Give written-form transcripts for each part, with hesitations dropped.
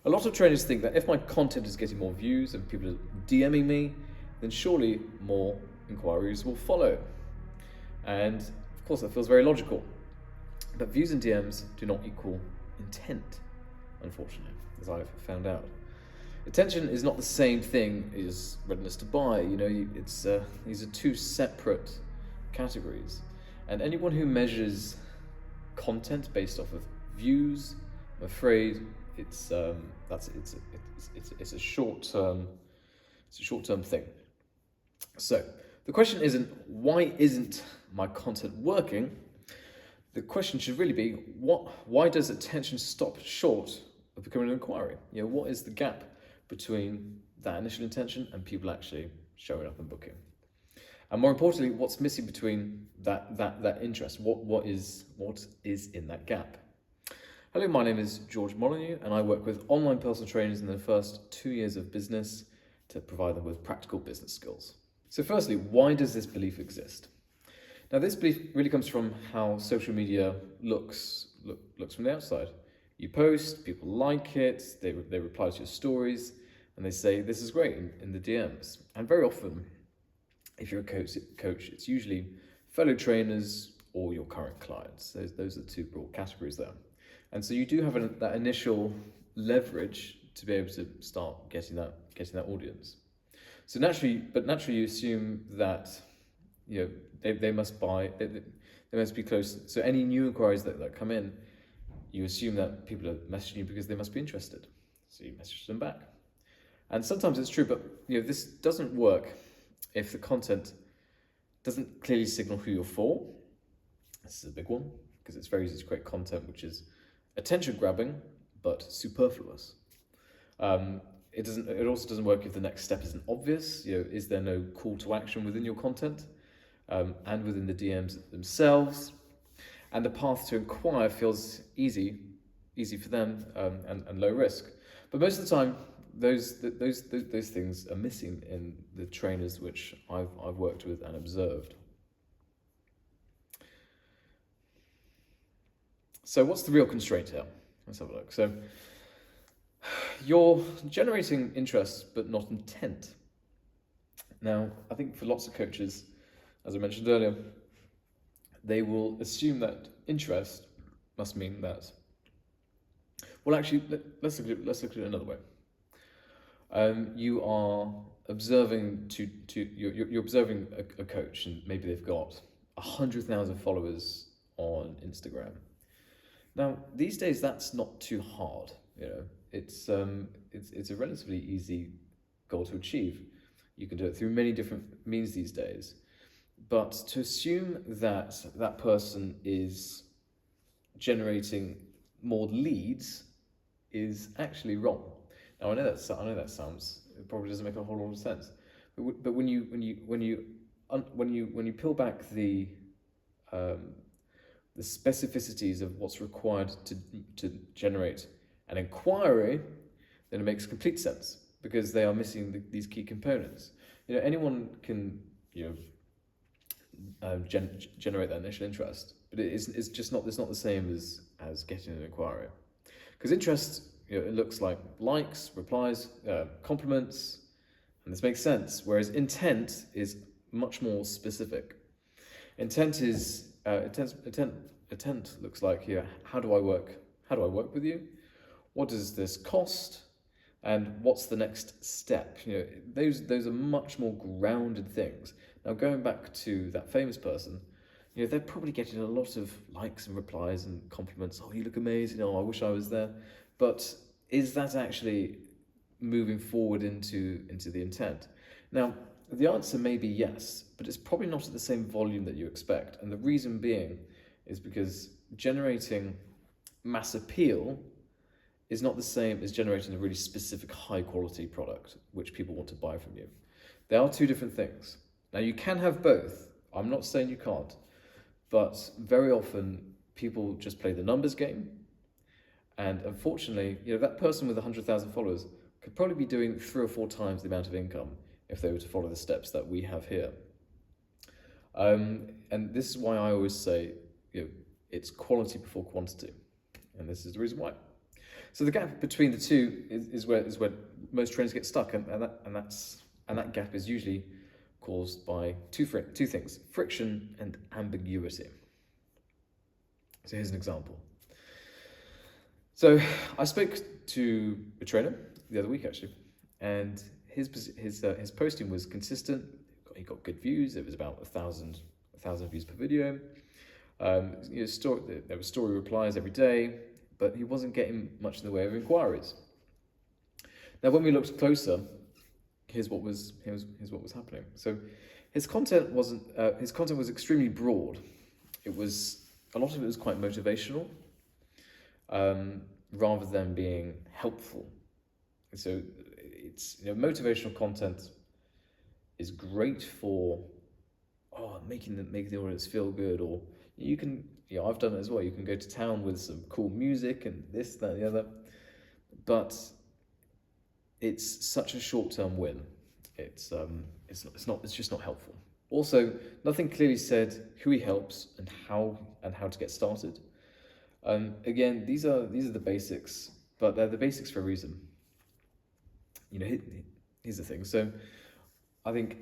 A lot of trainers think that if my content is getting more views and people are DMing me, then surely more inquiries will follow. And of course, that feels very logical. But views and DMs do not equal intent, unfortunately, as I've found out. Attention is not the same thing as readiness to buy. These are two separate categories. And anyone who measures content based off of views, I'm afraid it's a short term thing. So the question isn't why isn't my content working? The question should really be why does attention stop short of becoming an inquiry? What is the gap between that initial intention and people actually showing up and booking? And more importantly, what's missing between that interest? What is in that gap? Hello, my name is George Molyneux, and I work with online personal trainers in their first 2 years of business to provide them with practical business skills. So firstly, why does this belief exist? Now, this belief really comes from how social media looks from the outside. You post, people like it, they reply to your stories, and they say, this is great in the DMs. And very often, if you're a coach, it's usually fellow trainers or your current clients. Those are the two broad categories there. And so you do have that initial leverage to be able to start getting that audience. So naturally you assume that they must buy, they must be close. So any new inquiries that come in, you assume that people are messaging you because they must be interested. So you message them back. And sometimes it's true, but this doesn't work if the content doesn't clearly signal who you're for. This is a big one, because it's very easy to create content which is attention grabbing but superfluous. It also doesn't work if the next step isn't obvious. Is there no call to action within your content and within the DMs themselves? And the path to inquire feels easy for them and low risk. But most of the time, those things are missing in the trainers which I've worked with and observed. So what's the real constraint here? Let's have a look. So you're generating interest but not intent. Now, I think for lots of coaches, as I mentioned earlier, they will assume that interest must mean that. Well, actually, let's look at it another way. You are observing you're observing a coach, and maybe they've got 100,000 followers on Instagram. Now, these days, that's not too hard. It's a relatively easy goal to achieve. You can do it through many different means these days. But to assume that that person is generating more leads is actually wrong. Now, I know that sounds, it probably doesn't make a whole lot of sense. But when you peel back the specificities of what's required to generate an inquiry, then it makes complete sense, because they are missing these key components. Anyone can generate that initial interest, but it's just not the same as getting an inquiry, because interest it looks like likes, replies, compliments, and this makes sense. Whereas intent is much more specific. Intent looks like here. How do I work with you? What does this cost? And what's the next step? Those are much more grounded things. Now, going back to that famous person, they're probably getting a lot of likes and replies and compliments. Oh, you look amazing. Oh, I wish I was there. But is that actually moving forward into the intent? Now, the answer may be yes, but it's probably not at the same volume that you expect. And the reason being is because generating mass appeal is not the same as generating a really specific high quality product which people want to buy from you. They are two different things. Now, you can have both. I'm not saying you can't, but very often people just play the numbers game. And unfortunately, that person with 100,000 followers could probably be doing 3 or 4 times the amount of income if they were to follow the steps that we have here. And this is why I always say, it's quality before quantity. And this is the reason why. So the gap between the two is where most trainers get stuck, and that gap is usually caused by two things: friction and ambiguity. So here's an example. So I spoke to a trainer the other week actually, and his posting was consistent. He got good views. It was about 1,000 views per video. There were story replies every day, but he wasn't getting much in the way of inquiries. Now, when we looked closer, here's what was happening. So, his content was extremely broad. A lot of it was quite motivational, rather than being helpful. So, it's motivational content is great for making the audience feel good, or you can, I've done it as well. You can go to town with some cool music and this, that, and the other, but it's such a short-term win. It's just not helpful. Also, nothing clearly said who he helps and how to get started. Again, these are the basics, but they're the basics for a reason. Here's the thing. So, I think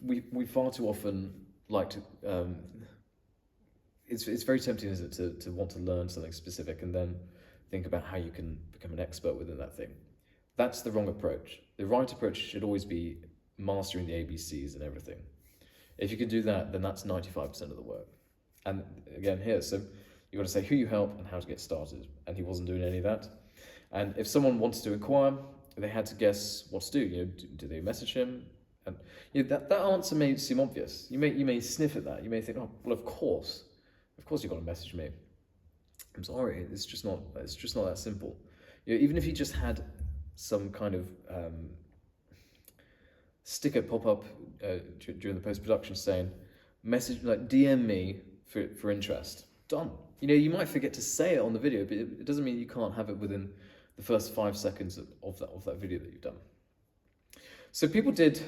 we far too often like to. It's very tempting, isn't it, to want to learn something specific and then think about how you can become an expert within that thing. That's the wrong approach. The right approach should always be mastering the ABCs and everything. If you can do that, then that's 95% of the work. And again, so you've got to say who you help and how to get started. And he wasn't doing any of that. And if someone wanted to inquire, they had to guess what to do. Do they message him? And that answer may seem obvious. You may sniff at that. You may think, oh, well, of course you've got to message me. I'm sorry, it's just not that simple. Even if you just had some kind of sticker pop up during the post-production saying, message, like DM me for interest. Done. You might forget to say it on the video, but it doesn't mean you can't have it within the first 5 seconds of that video that you've done. So people did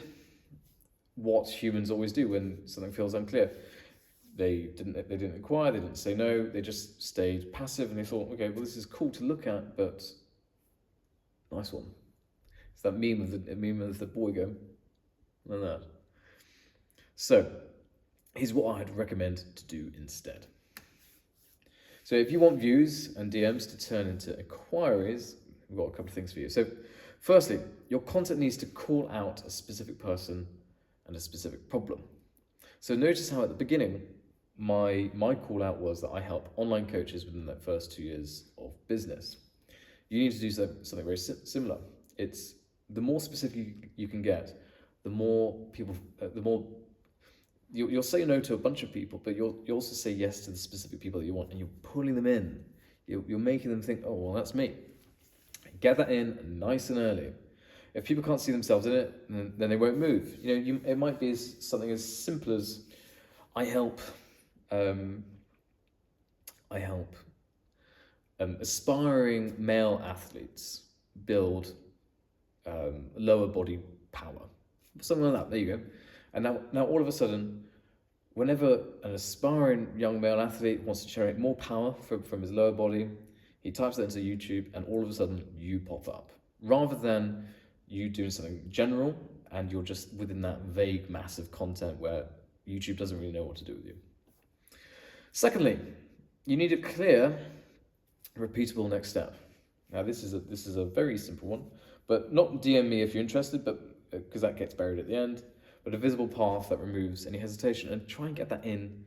what humans always do when something feels unclear. They didn't inquire, they didn't say no, they just stayed passive, and they thought, okay, well, this is cool to look at, but nice one. It's that meme of the boy going like that. So here's what I'd recommend to do instead. So if you want views and DMs to turn into inquiries, we've got a couple of things for you. So firstly, your content needs to call out a specific person and a specific problem. So notice how at the beginning, my call out was that I help online coaches within their first 2 years of business. You need to do something very similar. It's the more specific you can get, the more people, you'll say no to a bunch of people, but you'll also say yes to the specific people that you want, and you're pulling them in. You're making them think, oh, well, that's me. Get that in nice and early. If people can't see themselves in it, then they won't move. It might be something as simple as, I help aspiring male athletes build lower body power, something like that. There you go. And now all of a sudden, whenever an aspiring young male athlete wants to generate more power from his lower body, he types that into YouTube, and all of a sudden you pop up, rather than you doing something general and you're just within that vague mass of content where YouTube doesn't really know what to do with you. Secondly, you need a clear, repeatable next step. Now this is a very simple one, but not DM me if you're interested, but because that gets buried at the end, but a visible path that removes any hesitation, and try and get that in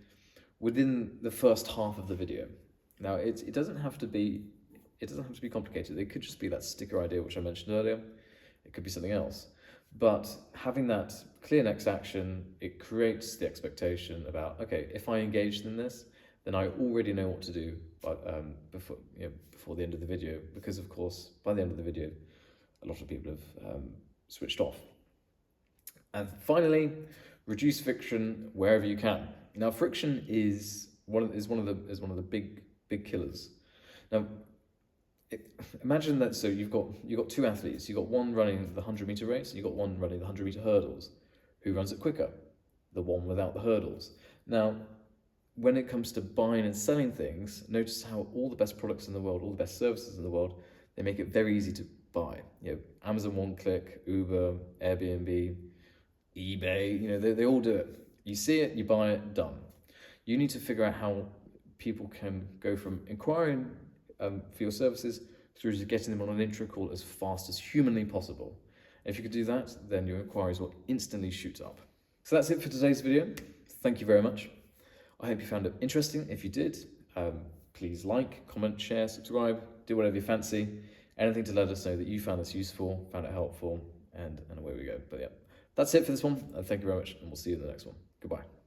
within the first half of the video. Now it doesn't have to be complicated. It could just be that sticker idea which I mentioned earlier. It could be something else. But having that clear next action, it creates the expectation about, okay, if I engaged in this, then I already know what to do before the end of the video, because of course, by the end of the video, a lot of people have switched off. And finally, reduce friction wherever you can. Now, friction is one of the big killers. Now, imagine that. So you've got two athletes. You've got one running the 100-meter race, and you've got one running the 100-meter hurdles. Who runs it quicker? The one without the hurdles. Now, when it comes to buying and selling things, notice how all the best products in the world, all the best services in the world, They make it very easy to buy. Amazon one click, Uber, Airbnb, eBay, they all do it. You see it, you buy it, done. You need to figure out how people can go from inquiring for your services through to getting them on an intro call as fast as humanly possible. If you could do that, then your inquiries will instantly shoot up. So that's it for today's video. Thank you very much. I hope you found it interesting. If you did, please like, comment, share, subscribe, do whatever you fancy. Anything to let us know that you found this useful, found it helpful, and away we go. But yeah, that's it for this one. Thank you very much, and we'll see you in the next one. Goodbye.